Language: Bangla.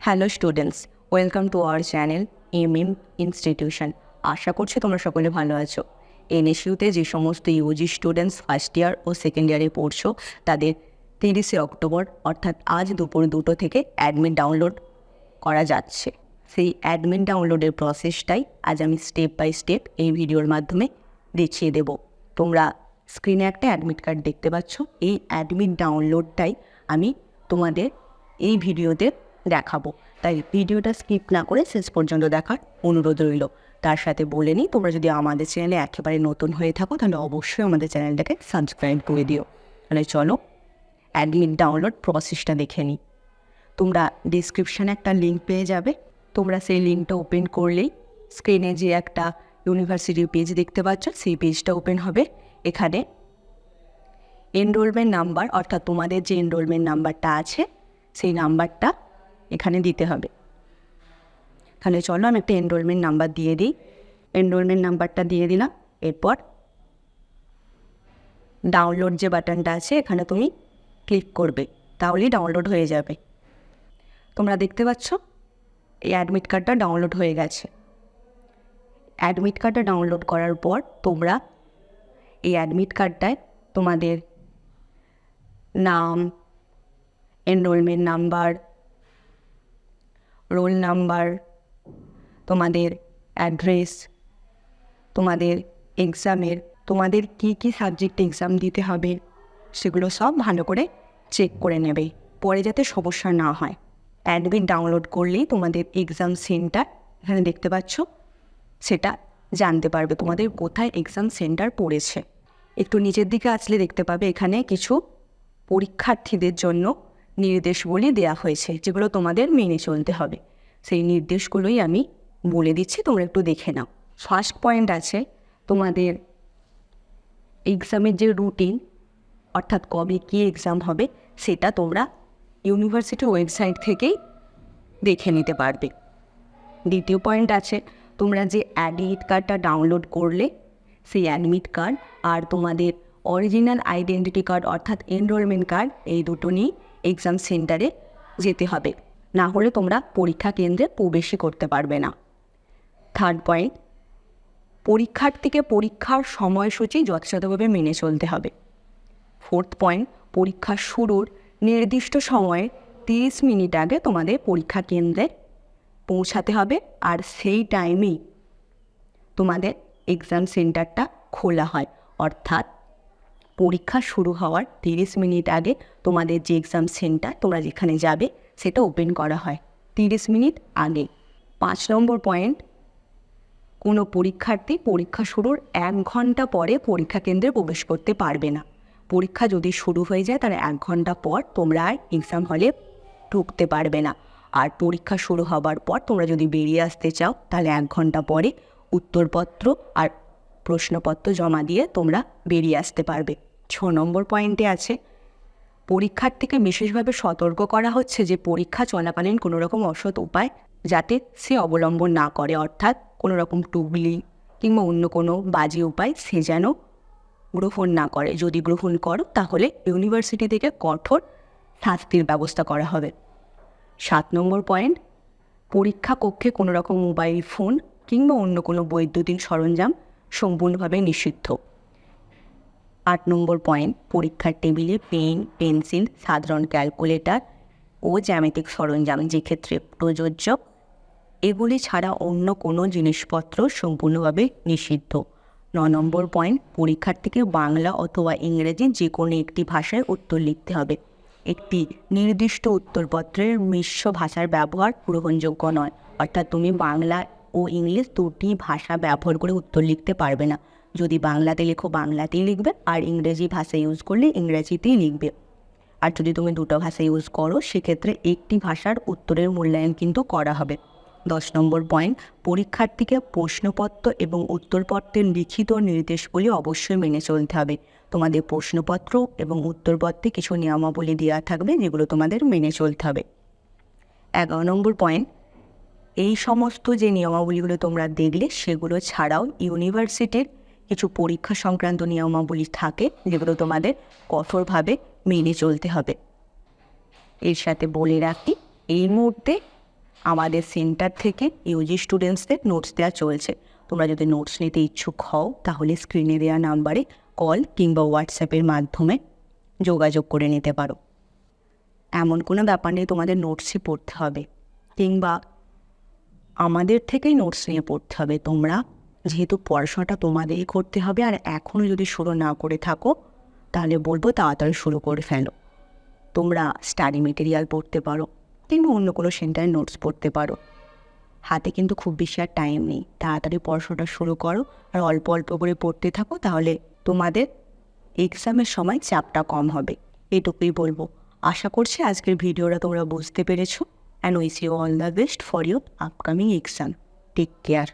Hello students, welcome to our channel institution. আশা করছি তোমরা সকলে ভালো আছো। এনএসইউতে যে সমস্ত ইউজি স্টুডেন্টস ফার্স্ট ইয়ার ও সেকেন্ড ইয়ারে পড়ছো তাদের 30শে অক্টোবর অর্থাৎ আজ দুপুর 2টো থেকে অ্যাডমিট ডাউনলোড করা যাচ্ছে। সেই অ্যাডমিট ডাউনলোডের প্রসেসটাই আজ আমি স্টেপ বাই স্টেপ এই ভিডিওর মাধ্যমে দেখিয়ে দেব। তোমরা স্ক্রিনে একটা অ্যাডমিট কার্ড দেখতে পাচ্ছ। এই অ্যাডমিট ডাউনলোডটাই আমি তোমাদের এই ভিডিওতে দেখাবো, তাই ভিডিওটা স্কিপ না করে শেষ পর্যন্ত দেখার অনুরোধ রইল। তার সাথে বলে নিই, তোমরা যদি আমাদের চ্যানেলে একেবারে নতুন হয়ে থাকো তাহলে অবশ্যই আমাদের চ্যানেলটাকে সাবস্ক্রাইব করে দিও। তাহলে চলো অ্যাডমিট ডাউনলোড প্রসেসটা দেখে নিই। তোমরা ডিসক্রিপশানে একটা লিঙ্ক পেয়ে যাবে। তোমরা সেই লিঙ্কটা ওপেন করলেই স্ক্রিনে যে একটা ইউনিভার্সিটির পেজ দেখতে পাচ্ছ সেই পেজটা ওপেন হবে। এখানে এনরোলমেন্ট নাম্বার অর্থাৎ তোমাদের যে এনরোলমেন্ট নাম্বারটা আছে সেই নাম্বারটা এখানে দিতে হবে। তাহলে চলো আমি একটা এনরোলমেন্ট নাম্বার দিয়ে দিই। এনরোলমেন্ট নাম্বারটা দিয়ে দিলাম। এরপর ডাউনলোড যে বাটনটা আছে এখানে তুমি ক্লিক করবে, তাহলেই ডাউনলোড হয়ে যাবে। তোমরা দেখতে পাচ্ছ এই অ্যাডমিট কার্ডটা ডাউনলোড হয়ে গেছে। অ্যাডমিট কার্ডটা ডাউনলোড করার পর তোমরা এই অ্যাডমিট কার্ডটায় তোমাদের নাম, এনরোলমেন্ট নাম্বার, রোল নাম্বার, তোমাদের অ্যাড্রেস, তোমাদের এক্সামের তোমাদের কী সাবজেক্টে এক্সাম দিতে হবে সেগুলো সব ভালো করে চেক করে নেবে, পরে যাতে সমস্যা না হয়। অ্যাডমিট ডাউনলোড করলেই তোমাদের এক্সাম সেন্টার এখানে দেখতে পাচ্ছ সেটা জানতে পারবে তোমাদের কোথায় এক্সাম সেন্টার পড়েছে। একটু নিচের দিকে আসলে দেখতে পাবে এখানে কিছু পরীক্ষার্থীদের জন্য নির্দেশগুলি দেওয়া হয়েছে, যেগুলো তোমাদের মেনে চলতে হবে। সেই নির্দেশগুলোই আমি বলে দিচ্ছি, তোমরা একটু দেখে নাও। ফার্স্ট পয়েন্ট আছে তোমাদের এক্সামের যে রুটিন অর্থাৎ কবে কী এক্সাম হবে সেটা তোমরা ইউনিভার্সিটির ওয়েবসাইট থেকেই দেখে নিতে পারবে। দ্বিতীয় পয়েন্ট আছে তোমরা যে অ্যাডমিট কার্ডটা ডাউনলোড করলে সেই অ্যাডমিট কার্ড আর তোমাদের অরিজিনাল আইডেন্টিটি কার্ড অর্থাৎ এনরোলমেন্ট কার্ড এই দুটো নিয়ে এক্সাম সেন্টারে যেতে হবে, না হলে তোমরা পরীক্ষা কেন্দ্রে প্রবেশই করতে পারবে না। থার্ড পয়েন্ট, পরীক্ষার্থীকে পরীক্ষার সময়সূচি যথাযথভাবে মেনে চলতে হবে। ফোর্থ পয়েন্ট, পরীক্ষা শুরুর নির্দিষ্ট সময়ে 30 মিনিট আগে তোমাদের পরীক্ষা কেন্দ্রে পৌঁছাতে হবে, আর সেই টাইমেই তোমাদের এক্সাম সেন্টারটা খোলা হয়। অর্থাৎ পরীক্ষা শুরু হওয়ার 30 মিনিট আগে তোমাদের যে এক্সাম সেন্টার তোমরা যেখানে যাবে সেটা ওপেন করা হয় 30 মিনিট আগে। 5 নম্বর পয়েন্ট, কোনো পরীক্ষার্থী পরীক্ষা শুরুর 1 ঘন্টা পরে পরীক্ষা কেন্দ্রে প্রবেশ করতে পারবে না। পরীক্ষা যদি শুরু হয়ে যায় তাহলে 1 ঘন্টা পর তোমরা আর এক্সাম হলে ঢুকতে পারবে না। আর পরীক্ষা শুরু হবার পর তোমরা যদি বেরিয়ে আসতে চাও তাহলে 1 ঘন্টা পরে উত্তরপত্র আর প্রশ্নপত্র জমা দিয়ে তোমরা বেরিয়ে আসতে পারবে। 6 নম্বর পয়েন্টে আছে পরীক্ষার্থীকে বিশেষভাবে সতর্ক করা হচ্ছে যে পরীক্ষা চলাকালীন কোনো রকম অসৎ উপায় যাতে সে অবলম্বন না করে, অর্থাৎ কোনো রকম টুগলি কিংবা অন্য কোনো বাজে উপায় সে যেন গ্রহণ না করে। যদি গ্রহণ করো তাহলে ইউনিভার্সিটি থেকে কঠোর শাস্তির ব্যবস্থা করা হবে। 7 নম্বর পয়েন্ট, পরীক্ষা কক্ষে কোনো রকম মোবাইল ফোন কিংবা অন্য কোনো বৈদ্যুতিন সরঞ্জাম সম্পূর্ণভাবে নিষিদ্ধ। 8 নম্বর পয়েন্ট, পরীক্ষার টেবিলে পেন, পেন্সিল, সাধারণ ক্যালকুলেটর ও জ্যামিতিক সরঞ্জাম যে ক্ষেত্রে প্রযোজ্য এগুলি ছাড়া অন্য কোনো জিনিসপত্র সম্পূর্ণভাবে নিষিদ্ধ। 9 নম্বর পয়েন্ট, পরীক্ষার্থীকে বাংলা অথবা ইংরেজি যে কোনো একটি ভাষায় উত্তর লিখতে হবে। একটি নির্দিষ্ট উত্তরপত্রের মিশ্র ভাষার ব্যবহার গ্রহণযোগ্য নয়, অর্থাৎ তুমি বাংলা ও ইংলিশ দুটি ভাষা ব্যবহার করে উত্তর লিখতে পারবে না। যদি বাংলাতে লেখো বাংলাতেই লিখবে, আর ইংরেজি ভাষা ইউজ করলে ইংরেজিতেই লিখবে। আর যদি তুমি দুটো ভাষা ইউজ করো সেক্ষেত্রে একটি ভাষার উত্তরের মূল্যায়ন কিন্তু করা হবে। 10 নম্বর পয়েন্ট, পরীক্ষার্থীকে প্রশ্নপত্র এবং উত্তরপত্রের লিখিত নির্দেশগুলি অবশ্যই মেনে চলতে হবে। তোমাদের প্রশ্নপত্র এবং উত্তরপত্রে কিছু নিয়মাবলী দেওয়া থাকবে যেগুলো তোমাদের মেনে চলতে হবে। 11 নম্বর পয়েন্ট, এই সমস্ত যে নিয়মাবলীগুলো তোমরা দেখলে সেগুলো ছাড়াও ইউনিভার্সিটির কিছু পরীক্ষা সংক্রান্ত নিয়মাবলী থাকে যেগুলো তোমাদের কঠোরভাবে মেনে চলতে হবে। এর সাথে বলে রাখি এই মুহূর্তে আমাদের সেন্টার থেকে ইউজি স্টুডেন্টসদের নোটস দেওয়া চলছে। তোমরা যদি নোটস নিতে ইচ্ছুক হও তাহলে স্ক্রিনে দেওয়া নাম্বারে কল কিংবা হোয়াটসঅ্যাপের মাধ্যমে যোগাযোগ করে নিতে পারো। এমন কোনো ব্যাপার নেই তোমাদের নোটসই পড়তে হবে কিংবা আমাদের থেকেই নোটস নিয়ে পড়তে হবে। তোমরা যেহেতু পড়াশোনাটা তোমাদেরই করতে হবে, আর এখনও যদি শুরু না করে থাকো তাহলে বলবো তাড়াতাড়ি শুরু করে ফেলো। তোমরা স্টাডি মেটেরিয়াল পড়তে পারো কিংবা অন্য কোনো সেন্টারে নোটস পড়তে পারো। হাতে কিন্তু খুব বেশি আর টাইম নেই, তাড়াতাড়ি পড়াশোনাটা শুরু করো আর অল্প অল্প করে পড়তে থাকো, তাহলে তোমাদের এক্সামের সময় চাপটা কম হবে। এটুকুই বলবো। আশা করছি আজকের ভিডিওটা তোমরা বুঝতে পেরেছো, and wish you all the best for your upcoming exam. Take care.